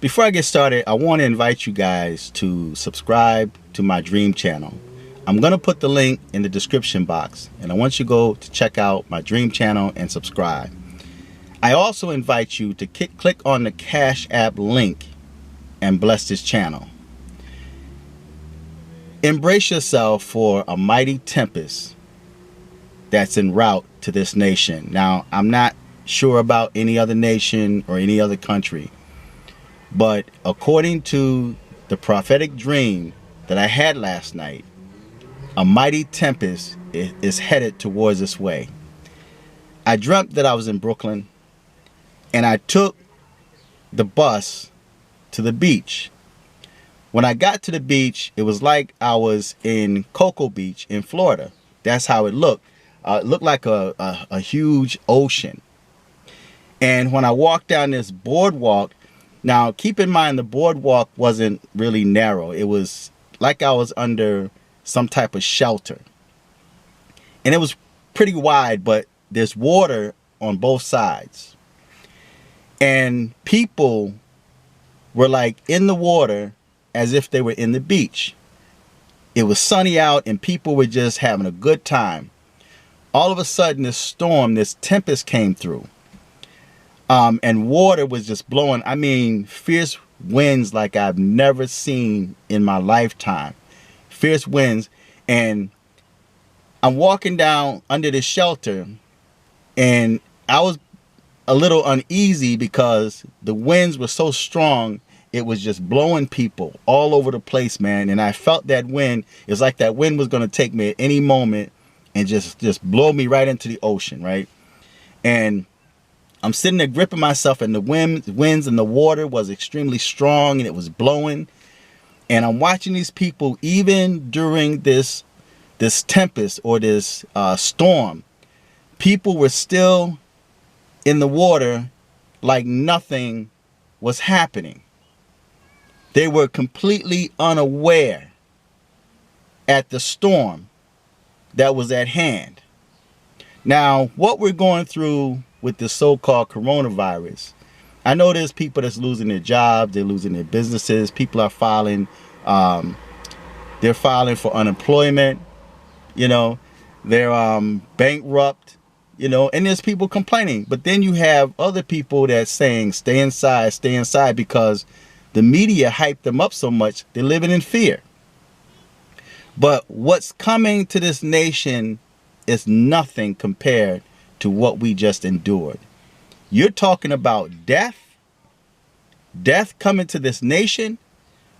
Before I get started, I want to invite you guys to subscribe to my dream channel. I'm going to put the link in the description box, and I want you to go to check out my dream channel and subscribe. I also invite you to click on the Cash App link and bless this channel. Embrace yourself for a mighty tempest that's en route to this nation. Now, I'm not sure about any other nation or any other country, but according to the prophetic dream that I had last night, a mighty tempest is headed towards this way. I dreamt that I was in Brooklyn, and I took the bus to the beach. When I got to the beach, it was like I was in Cocoa Beach in Florida. That's how it looked. It looked like a huge ocean. And when I walked down this boardwalk, now keep in mind the boardwalk wasn't really narrow. It was like I was under some type of shelter. And it was pretty wide, but there's water on both sides. And people were like in the water as if they were in the beach. It was sunny out and people were just having a good time. All of a sudden, this storm, this tempest came through. And water was just blowing. I mean, fierce winds like I've never seen in my lifetime. Fierce winds. And I'm walking down under the shelter, and I was a little uneasy because the winds were so strong. It was just blowing people all over the place, man. And I felt that wind. It was like that wind was going to take me at any moment and just blow me right into the ocean, right? And I'm sitting there gripping myself, and the winds and the water was extremely strong, and it was blowing. And I'm watching these people, even during this tempest or this storm, people were still in the water like nothing was happening. They were completely unaware at the storm that was at hand. Now, what we're going through with the so-called coronavirus, I know there's people that's losing their jobs, they're losing their businesses, people are filing, they're filing for unemployment, you know, they're bankrupt, you know, and there's people complaining. But then you have other people that's saying stay inside, because the media hyped them up so much, they're living in fear. But what's coming to this nation is nothing compared to what we just endured. You're talking about death coming to this nation.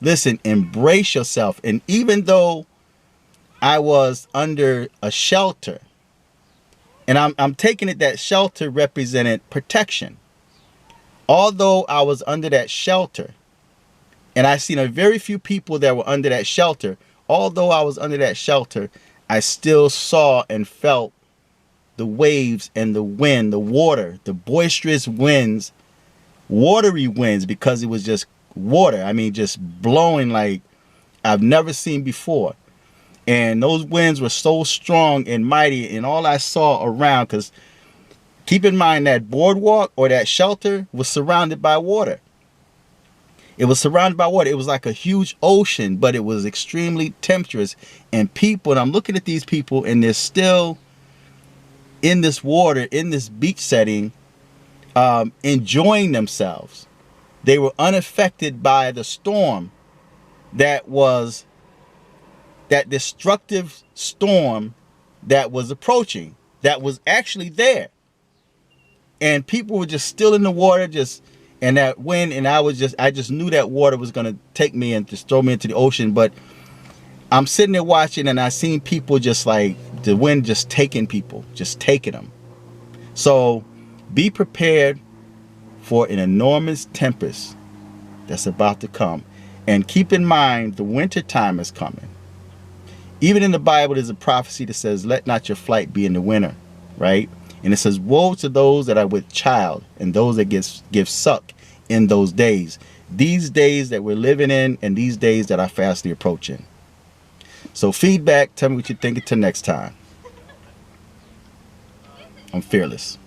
Listen, embrace yourself. And even though I was under a shelter, and I'm taking it that shelter represented protection. Although I was under that shelter, and I seen a very few people that were under that shelter, although I was under that shelter, I still saw and felt the waves and the wind, the water, the boisterous winds, watery winds, because it was just water. I mean, just blowing like I've never seen before. And those winds were so strong and mighty, and all I saw around, because keep in mind that boardwalk or that shelter was surrounded by water. It was surrounded by water. It was like a huge ocean, but it was extremely tempestuous. And people, and I'm looking at these people, and they're still in this water, in this beach setting, enjoying themselves. They were unaffected by the storm that was, that destructive storm that was approaching, that was actually there. And people were just still in the water, and that wind, and I just knew that water was going to take me and just throw me into the ocean. But I'm sitting there watching, and I seen people just like the wind just taking people, just taking them. So be prepared for an enormous tempest that's about to come. And keep in mind, the winter time is coming. Even in the Bible, there's a prophecy that says, let not your flight be in the winter, right? And it says, woe to those that are with child and those that give suck in those days. These days that we're living in, and these days that are fastly approaching. So feedback, tell me what you think until next time. I'm fearless.